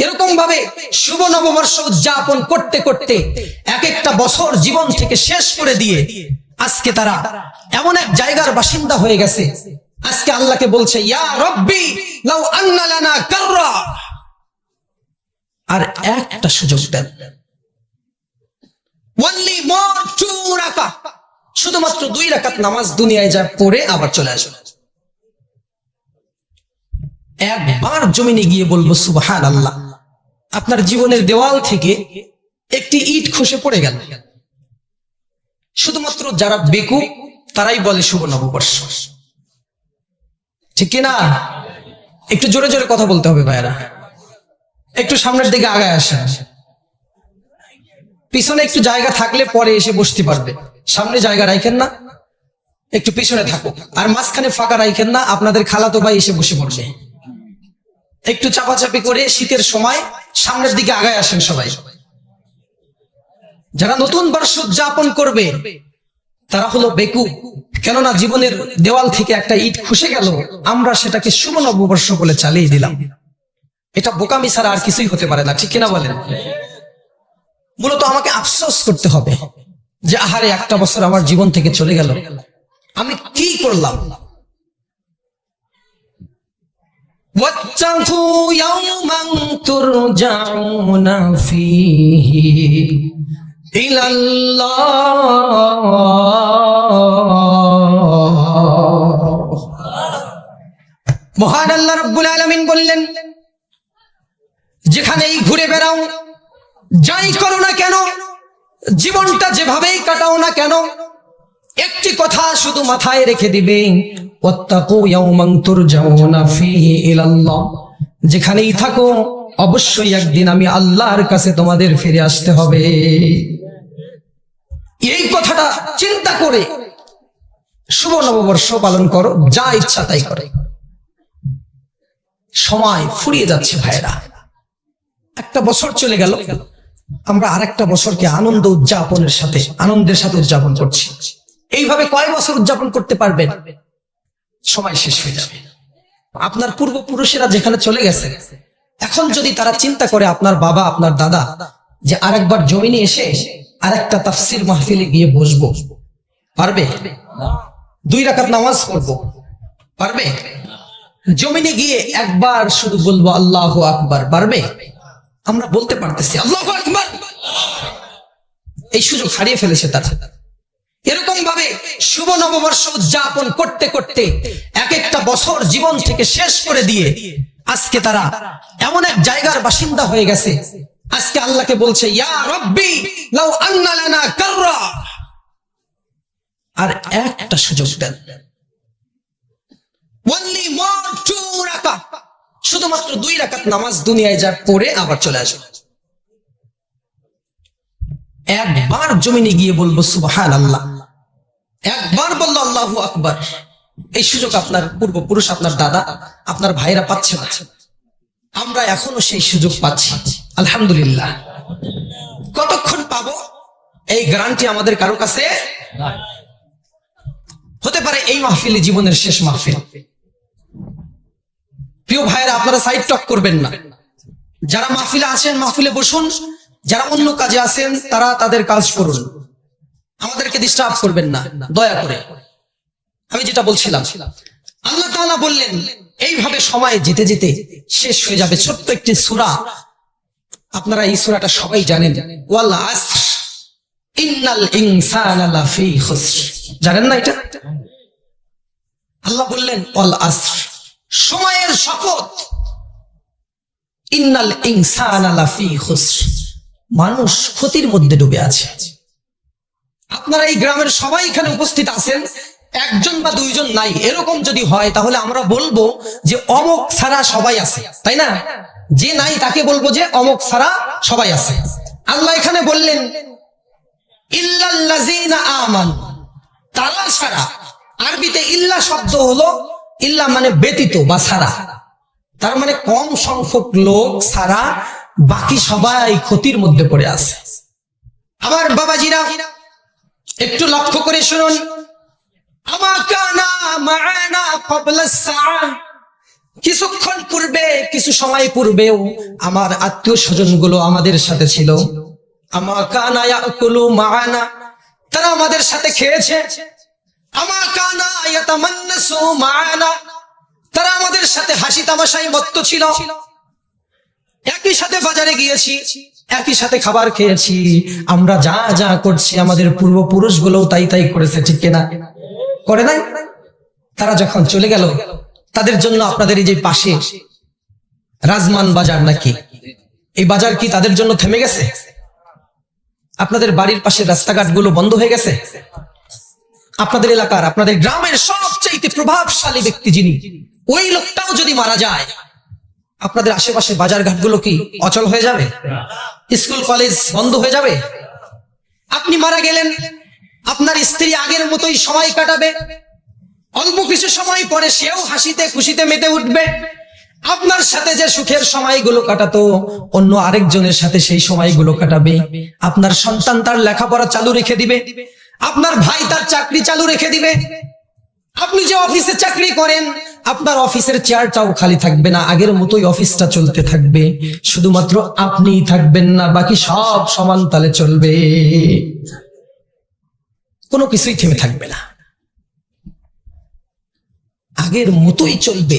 এরকম ভাবে শুভ নববর্ষ উদযাপন করতে করতে এক একটা বছর জীবন থেকে শেষ করে দিয়ে আজকে তারা এমন এক জায়গার বাসিন্দা হয়ে গেছে, আজকে আল্লাহকে বলছে ইয়া রব্বি লাউ আন্না লানা কাররা, আর একটা সুযোগ দেন, ওয়ানলি মোর 2 রাকাত, শুধুমাত্র 2 রাকাত নামাজ দুনিয়ায় যা পড়ে আবার চলে আসবে। একবার জমিনে গিয়ে বলবো সুবহানাল্লাহ, আপনার জীবনের দেওয়াল থেকে একটি ইট খসে পড়ে গেল। শুধুমাত্র যারা বেকুব তারাই বলে শুভ নববর্ষ, ঠিক কিনা? একটু জোরে জোরে কথা বলতে হবে ভাইরা, একটু সামনের দিকে আগায় আসেন। পিছনে একটু জায়গা থাকলে পরে এসে বসতে পারবে, সামনে জায়গা রাখেন না, একটু পিছনে থাকুক, আর মাঝখানে ফাঁকা রাখেন না, আপনাদের খালাতো ভাই এসে বসে পড়বে। একটু চাপাচাপি করে শীতের সময় সামনের দিকে আগায় আসেন সবাই। যারা নতুন বর্ষ উদযাপন করবে তারা হলো বেকুব, কেননা জীবনের দেওয়াল থেকে একটা ইট খসে গেল, আমরা সেটাকে শুভ নববর্ষ বলে চালিয়ে দিলাম। এটা বোকামি ছাড়া আর কিছুই হতে পারে না, ঠিক কিনা বলেন? মূলত আমাকে আফসোস করতে হবে যে আহারে একটা বছর আমার জীবন থেকে চলে গেল, আমি কি করলাম। واتقوا يوما ترجعون فيه إلى الله। মহান আল্লাহ রাব্বুল আলামিন বললেন, যেখানেই ঘুরে বেড়াও, যাই করো না কেন, জীবনটা যেভাবেই কাটাও না কেন, একটি কথা শুধু মাথায় রেখে দিবে, ওয়াত্তাকু ইয়াওমান তুরজাউনা ফীহি ইলাল্লাহ। যেখানেই থাকো অবশ্যই একদিন আমি আল্লাহর কাছে তোমাদের ফিরে আসতে হবে। এই কথাটা চিন্তা করে শুভ নববর্ষ পালন করো, যা ইচ্ছা তাই করো। সময় ফুরিয়ে যাচ্ছে ভাইরা, একটা বছর চলে গেল, আমরা আরেকটা বছরকে আনন্দ উদযাপনের সাথে আনন্দের সাথে উদযাপন করছি। এইভাবে কয় বছর উদযাপন করতে পারবেন? সময় শেষ হয়ে যাবে। আপনার পূর্বপুরুষেরা যেখানে চলে গেছে, এখন যদি তারা চিন্তা করে আপনার বাবা আপনার দাদা যে আরেকবার জমিনে এসে আরেকটা তাফসীর মাহফিলে গিয়ে বসবো, পারবে? 2 রাকাত নামাজ পড়বো, পারবে? জমিনে গিয়ে একবার শুধু বলবো আল্লাহু আকবার, পারবে? আমরা বলতে পারতেছি আল্লাহু আকবার, এই সুযোগ হারিয়ে ফেলেছে তারা। এরকম ভাবে শুভ নববর্ষ উদযাপন করতে করতে এক একটা বছর জীবন থেকে শেষ করে দিয়ে আজকে তারা এমন এক জায়গার বাসিন্দা হয়ে গেছে, আজকে আল্লাহকে বলছে ইয়া রব্বি লাউ আন্না লানা কাররা, আর একটা সুযোগ দেন, ওয়ানলি মোর 2 রাকাত, শুধুমাত্র 2 রাকাত নামাজ দুনিয়ায় যা পড়ে আবার চলে আসবে। একবার জমিনে গিয়ে বলবো সুবহানাল্লাহ, একবার বললো আল্লাহু আকবার, এই সুযোগ আপনার পূর্বপুরুষ আপনার দাদা আপনার ভাইরা পাচ্ছে না, আমরা এখনো সেই সুযোগ পাচ্ছি আলহামদুলিল্লাহ। কতক্ষণ পাবো এই গ্যারান্টি আমাদের কারো কাছে হতে পারে এই মাহফিলে জীবনের শেষ মাহফিল। প্রিয় ভাইরা, আপনারা সাইড টক করবেন না, যারা মাহফিলে আছেন মাহফিলে বসুন, যারা অন্য কাজে আছেন তারা তাদের কাজ করুন, আমাদেরকে ডিস্টার্ব করবেন না দয়া করে। আমি যেটা বলছিলাম, আল্লাহ তাআলা বললেন এইভাবে সময় যেতে যেতে শেষ হয়ে যাবে। ছোট্ট একটি সূরা, আপনারা এই সূরাটা সবাই জানেন, ওয়াল আসর ইন্নাল ইনসানা লাফি খুসর, জানেন না এটা? আল্লাহ বললেন ওয়াল আসর, সময়ের শপথ, ইন্নাল ইনসানা লাফি খুসর, মানুষ ক্ষতির মধ্যে ডুবে আছে। আপনারা এই গ্রামের সবাই এখানে উপস্থিত আছেন, একজন বা 2 জন নাই, এরকম যদি হয় তাহলে আমরা বলবো যে অমুক ছাড়া সবাই আছে, তাই না? যে নাই তাকে বলবো যে অমুক ছাড়া সবাই আছে। আল্লাহ এখানে বললেন ইল্লাল্লাযীনা আমানু, তারা ছাড়া। আরবিতে ইল্লা শব্দ হলো, ইল্লা মানে ব্যতীত বা ছাড়া, তার মানে কম সংখ্যক লোক ছাড়া বাকি সবাই ক্ষতির মধ্যে পড়ে আছে। আমার বাবাজিরা একটু লক্ষ্য করে শুনুন, আমা কানা মা'ানা ক্বাবলা আস-সাআ কিছুক্ষণ পূর্বে, কিছু সময় পূর্বেও আমার আত্মীয় স্বজন গুলো আমাদের সাথে ছিল। আমা কানা ইয়াকুলু মা'ানা, তারা আমাদের সাথে খেয়েছে। আমা কানা ইয়াতামান্নাসু মা'ানা, তারা আমাদের সাথে হাসি তামাশায় মত্ত ছিল। একই সাথে বাজারে গিয়েছি, একই সাথে খাবার খেয়েছি। আমরা যা যা করছি আমাদের পূর্বপুরুষ গুলো তাই তাই করেছে, ঠিক কিনা? করে নাই? তারা যখন চলে গেল, তাদের জন্য আপনাদের এই যে পাশে রাজমান বাজার নাকি, এই বাজার কি তাদের জন্য থেমে গেছে? আপনাদের বাড়ির পাশে রাস্তাঘাট গুলো বন্ধ হয়ে গেছে? আপনাদের এলাকার, আপনাদের গ্রামের সবচেয়ে প্রভাবশালী ব্যক্তি যিনি, ওই লোকটাও যদি মারা যায়, আপনাদের আশেপাশে বাজার ঘাটগুলো কি অচল হয়ে যাবে? স্কুল কলেজ বন্ধ হয়ে যাবে? আপনি মারা গেলেন, আপনার স্ত্রী আগের মতোই সময় কাটাবে, অল্প কিছু সময় পরে সেও হাসিতে খুশিতে মেতে উঠবে। আপনার সাথে যে সুখের সময়গুলো কাটাতো, অন্য আরেকজনের সাথে সেই সময়গুলো কাটাবে। আপনার সন্তান তার লেখাপড়া চালু রেখে দিবে, আপনার ভাই তার চাকরি চালু রেখে দিবে। আপনি যে অফিসে চাকরি করেন, আপনার অফিসের চেয়ারটাও খালি থাকবে না, আগের মতোই অফিসটা চলতে থাকবে। শুধুমাত্র আপনিই থাকবেন না, বাকি সব সমান তালে চলবে, কোনো কিছুই থেমে থাকবে না, আগের মতোই চলবে,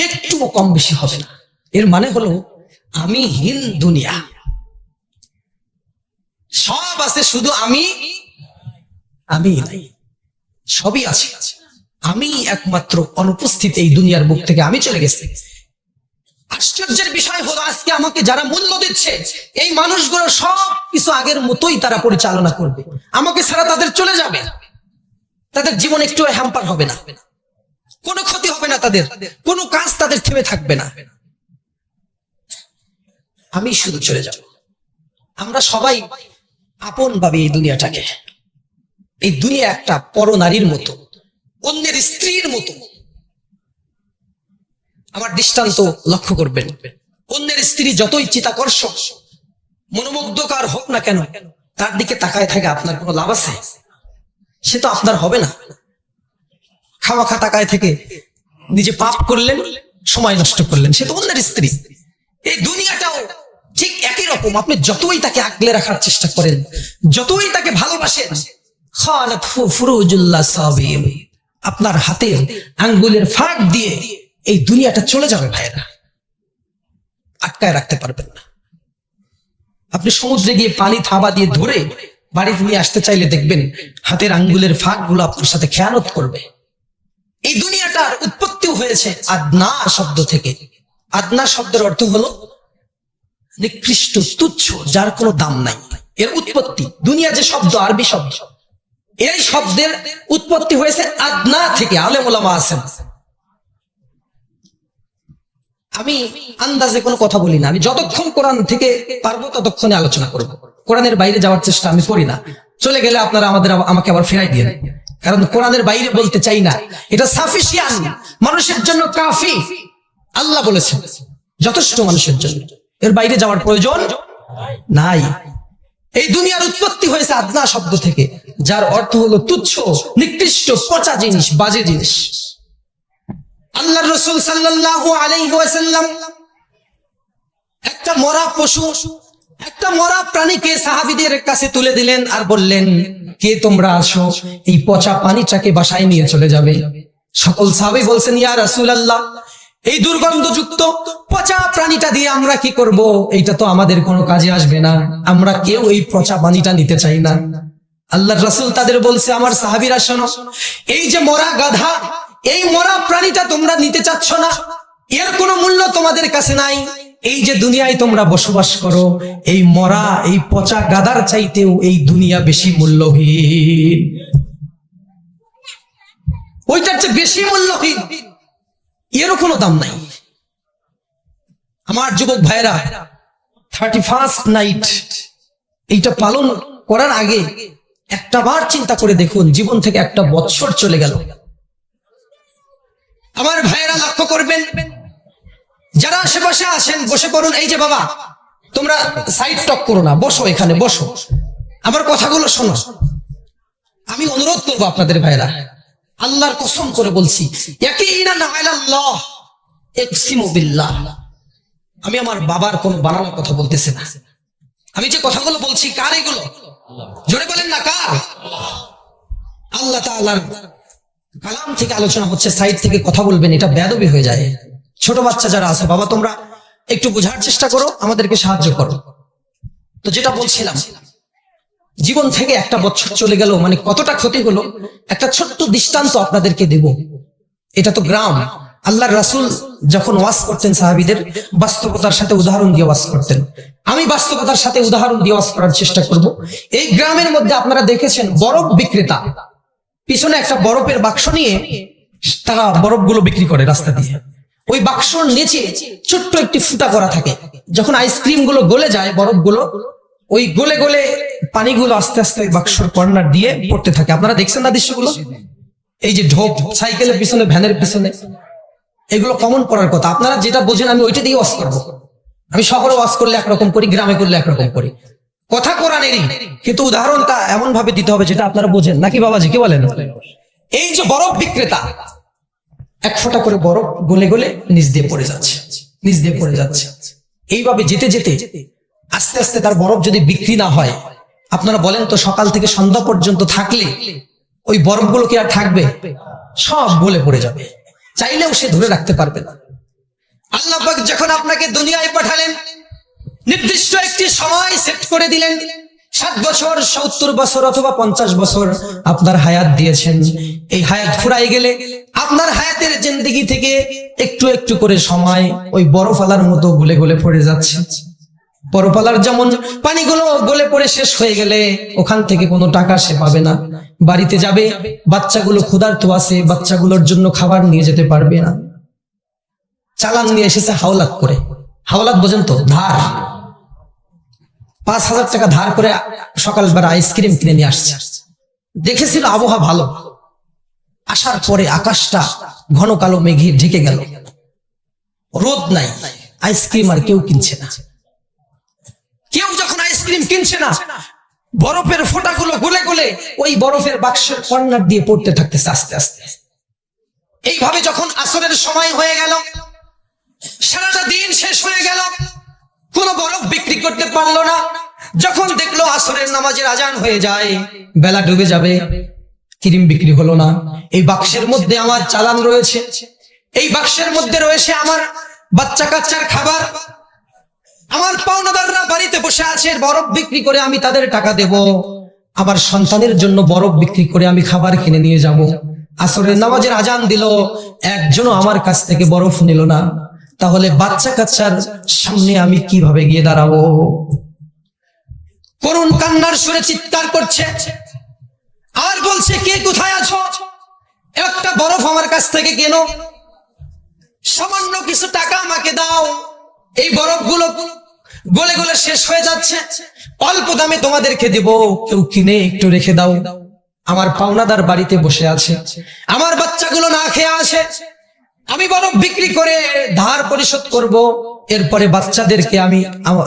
একটুও কম বেশি হবে না। এর মানে হলো আমি হীন দুনিয়া, সব আছে, শুধু আমি নাই, সবই আছে, আমি একমাত্র অনুপস্থিত এই দুনিয়ার বুক থেকে, আমি চলে গেছি। আশ্চর্যের বিষয় হলো আজকে আমাকে যারা মূল্য দিচ্ছে, এই মানুষগুলো সব কিছু আগের মতোই তারা পরিচালনা করবে, আমাকে ছাড়া তাদের চলে যাবে, তাদের জীবন একটু হ্যাম্পার হবে না, কোনো ক্ষতি হবে না, তাদের কোনো কাজ তাদের থেমে থাকবে না, আমি শুধু চলে যাব। আমরা সবাই আপন ভাবে এই দুনিয়াটাকে, এই দুনিয়া একটা পরনারীর মতো, অন্যের স্ত্রীর মতো। আমার দৃষ্টান্ত লক্ষ্য করবেন, অন্যের স্ত্রী যতই চিত্তাকর্ষক মনোমুগ্ধকর হোক না কেন, তার দিকে তাকায় থাকে আপনার কোনো লাভ আছে? সে তো আপনার হবে না। খাওয়া তাকায় থেকে নিজে পাপ করলেন, সময় নষ্ট করলেন, সে তো অন্যের স্ত্রী। এই দুনিয়াটাও ঠিক একই রকম, আপনি যতই তাকে আগলে রাখার চেষ্টা করেন, যতই তাকে ভালোবাসেন, আপনার হাতের আঙ্গুলের ফাঁক দিয়ে এই দুনিয়াটা চলে যাবে ভাইরা, আটকায় রাখতে পারবেন না। আপনি সমুদ্রে গিয়ে পানি থাবা দিয়ে ধরে বাড়িতে নিয়ে আসতে চাইলে দেখবেন হাতের আঙ্গুলের ফাঁক গুলো আপনার সাথে খেয়ানত করবে। এই দুনিয়াটার উৎপত্তি হয়েছে আদনা শব্দ থেকে। আদনা শব্দের অর্থ হলো নিকৃষ্ট, তুচ্ছ, যার কোনো দাম নাই। এর উৎপত্তি, দুনিয়া যে শব্দ, আরবি শব্দ, এই শব্দের উৎপত্তি হয়েছে আদনা থেকে। আলেম ওলামা আছেন, আমি আন্দাজে কোনো কথা বলি না, আমি যতক্ষণ কোরআন থেকে পারবো ততক্ষণে আলোচনা করব। কোরআনের বাইরে যাওয়ার চেষ্টা আমি করি না, চলে গেলে আপনারা আমাকে আবার ফেরাই দিয়ে, কারণ কোরআনের বাইরে বলতে চাই না, এটা সাফিসিয়েন্ট, মানুষের জন্য কাফি। আল্লাহ বলেছেন যথেষ্ট মানুষের জন্য, এর বাইরে যাওয়ার প্রয়োজন নাই। এই দুনিয়ার উৎপত্তি হয়েছে আদনা শব্দ থেকে, যার অর্থ হলো তুচ্ছ, নিকৃষ্ট, পচা জিনিস, বাজে জিনিস। আল্লাহর রাসূল সাল্লাল্লাহু আলাইহি ওয়াসাল্লাম একটা মরা পশু, একটা মরা প্রাণীকে সাহাবীদের কাছে তুলে দিলেন আর বললেন, কে তোমরা আসো, এই পচা পানিটাকে বাসায় নিয়ে চলে যাবে। সকল সাহাবী বলছেন, ইয়া রাসূলুল্লাহ, এই দুর্গন্ধযুক্ত পচা প্রাণীটা দিয়ে আমরা কি করব? এইটা তো আমাদের কোনো কাজে আসবে না, আমরা কেউ এই পচা পানিটা নিতে চাই না। আল্লাহর রাসূল তাদের বলছে, আমার সাহাবীরা শোনো, এই যে মরা গাধা, এই মরা প্রাণীটা তোমরা নিতে চাচ্ছ না, এর কোনো মূল্য তোমাদের কাছে নাই। এই যে দুনিয়ায় তোমরা বসবাস করো, এই মরা, এই পচা গাধার চাইতেও এই দুনিয়া বেশি মূল্যহীন, ওইটার চেয়ে বেশি মূল্যহীন, এরও কোনো দাম নাই। আমার যুবক ভাইরা, 31st নাইট এইটা পালন করার আগে একটা বার চিন্তা করে দেখুন, জীবন থেকে একটা বৎসর চলে গেল। আমার ভাইয়েরা লক্ষ্য করবেন, যারা আশেপাশে আছেন বসে পড়ুন। এই যে বাবা, তোমরা সাইড টক করো না, বসো, এখানে বসো, আমার কথাগুলো শোনো। আমি অনুরোধ করবো আপনাদের ভাইয়েরা, আল্লাহর কসম করে বলছি, ইয়াকিনান আলাল্লাহ, ইকসিমু বিল্লাহ, আমি আমার বাবার কোন বানানো কথা বলতেছি না। আমি যে কথাগুলো বলছি কার এগুলো? জোরে বলেন না কার? আল্লাহ তাআলার কালাম থেকে আলোচনা হচ্ছে, সাইড থেকে কথা বলবেন, এটা বেয়াদবি হয়ে যায়। ছোট বাচ্চা যারা আছে, বাবা তোমরা একটু বোঝার চেষ্টা করো, আমাদেরকে সাহায্য করো। তো যেটা বলছিলাম, জীবন থেকে একটা বছর চলে গেল, মানে কতটা ক্ষতি হলো, একটা ছোট্ট দৃষ্টান্ত আপনাদেরকে দেব। এটা তো গ্রাম, আল্লাহর রাসূল যখন ওয়াজ করতেন সাহাবীদের বাস্তবতার সাথে উদাহরণ দিয়ে ওয়াজ করতেন। আমি বাস্তবতার সাথে উদাহরণ দিয়ে ওয়াজ করার চেষ্টা করব। এই গ্রামের মধ্যে আপনারা দেখেছেন বরফ বিক্রেতা পিছনে একটা বরফের বাক্স নিয়ে তারা বরফগুলো বিক্রি করে রাস্তা দিয়ে। ওই বাক্সর নিচে ছোট্ট একটি ফুটা করা থাকে, যখন আইসক্রিম গুলো গলে যায়, বরফগুলো ওই গলে গলে পানিগুলো আস্তে আস্তে ওই বাক্সর কর্নার দিয়ে পড়তে থাকে। আপনারা দেখছেন না দৃশ্যগুলো? এই যে ঢোক সাইকেলের পিছনে, ভ্যানের পিছনে, এগুলো কমন করার কথা। আপনারা যেটা বোঝেন আমি ওইটা দিয়ে ওয়াজ করবো। আমি শহরে ওয়াজ করলে একরকম করি, গ্রামে করলে একরকম করি, কথা কোরআনেরই, কিন্তু উদাহরণটা এমন ভাবে দিতে হবে যেটা আপনারা বোঝেন, নাকি বাবাজি কি বলেন? এই যে বরফ বিক্রেতা, এক ফোঁটা করে বরফ গলে গলে নিচ দিয়ে পড়ে যাচ্ছে, নিচ দিয়ে পড়ে যাচ্ছে। এইভাবে যেতে যেতে আস্তে আস্তে তার বরফ যদি বিক্রি না হয়, আপনারা বলেন তো সকাল থেকে সন্ধ্যা পর্যন্ত থাকলে ওই বরফগুলো কি আর থাকবে? সব গলে পড়ে যাবে, চাইলেও সে ধরে রাখতে পারবে না। আল্লাহ পাক যখন আপনাকে দুনিয়ায় পাঠালেন, নির্দিষ্ট একটি সময় সেট করে দিলেন, 60 বছর, 70 বছর অথবা 50 বছর আপনার হায়াত দিয়েছেন। এই হায়াত ফুরাই গেলে আপনার হায়াতের জিন্দেগি থেকে একটু একটু করে সময় ওই বরফালার মতো গলে গলে পড়ে যাচ্ছে। বরফালার যেমন পানিগুলো গলে পড়ে শেষ হয়ে গেলে ওখান থেকে কোনো টাকা সে পাবে না, বাড়িতে যাবে, বাচ্চাগুলো ক্ষুধার্ত আছে, বাচ্চাগুলোর জন্য খাবার নিয়ে যেতে পারবে না। চালান নিয়ে এসেছে হাওলাত করে, হাওলাত বোঝেন তো? ধার, 5,000 টাকা ধার করে সকালবেলা আইসক্রিম কিনে নিয়ে আসছে। দেখেছিল আবহাওয়া ভালো, আসার পরে আকাশটা ঘন কালো মেঘে ঢেকে গেল, রোদ নাই, আইসক্রিম আর কেউ কিনছে না। কেউ যখন আইসক্রিম কিনছে না, বরফের ফোঁটাগুলো গলে গলে ওই বরফের বাক্সের কর্নার দিয়ে পড়তে থাকতেছে আস্তে আস্তে। এইভাবে যখন আসরের সময় হয়ে গেল, সারাটা দিন শেষ হয়ে গেল, কোনো বরফ বিক্রি করতে পারলো না। যখন দেখলো আসরের নামাজের আজান হয়ে যায়, বেলা ডুবে যাবে, ক্রিম বিক্রি হলো না। এই বাক্সের মধ্যে আমার চালান রয়েছে, এই বাক্সের মধ্যে রয়েছে আমার বাচ্চা কাচ্চার খাবার, আমার পাওনাদাররা বাড়িতে বসে আছে, বরফ বিক্রি করে আমি তাদের টাকা দেব, আমার সন্তানের জন্য বরফ বিক্রি করে আমি খাবার কিনে নিয়ে যাব। আসরের নামাজের আজান দিল, একজনও আমার কাছ থেকে বরফ নিল না। তাহলে বাচ্চা কাচ্চার সামনে আমি কিভাবে গিয়ে দাঁড়াবো? করুণ কান্নার সুরে চিৎকার করছে আর বলছে, কে কোথায় আছো? একটা বরফ আমার কাছ থেকে কেন, সামান্য কিছু টাকা আমাকে দাও, এই বরফগুলো গলে গলে শেষ হয়ে যাচ্ছে, অল্প দামে তোমাদেরকে দেব, কেউ কিনে একটু রেখে দাও। আমার পাওনাদার বাড়িতে বসে আছে, আমার বাচ্চাগুলো না খেয়ে আসে, আমি বরফ বিক্রি করে ধার পরিশোধ করব, এরপরে বাচ্চাদেরকে আমি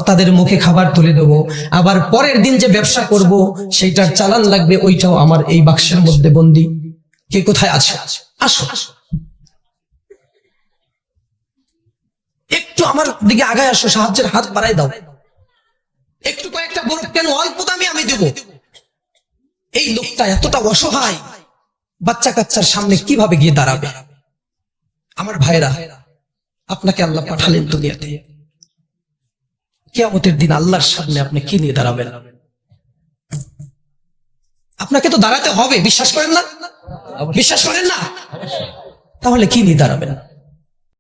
তাদের মুখে খাবার তুলে দেবো, আবার পরের দিন যে ব্যবসা করব সেইটার চালান লাগবে, ওইটাও আমার এই বাক্সের মধ্যে বন্দি। কে কোথায় আছে? আসো, একটু আমার দিকে আগায় আসো, সাহায্যের হাত বাড়াই দাও, একটু কয়েকটা বরফ কেন, অল্প দামে আমি দেব। এই লোকটা এতটা অসহায়, বাচ্চা কাচ্চার সামনে কিভাবে গিয়ে দাঁড়াবে? আমার ভাইরা, আপনাকে আল্লাহ পাঠালেন দুনিয়াতে, কিয়ামতের দিন আল্লাহর সামনে আপনি কি নিয়ে দাঁড়াবেন? আপনাকে তো দাঁড়াতে হবে, বিশ্বাস করেন না? বিশ্বাস করেন না? তাহলে কি নিয়ে দাঁড়াবেন?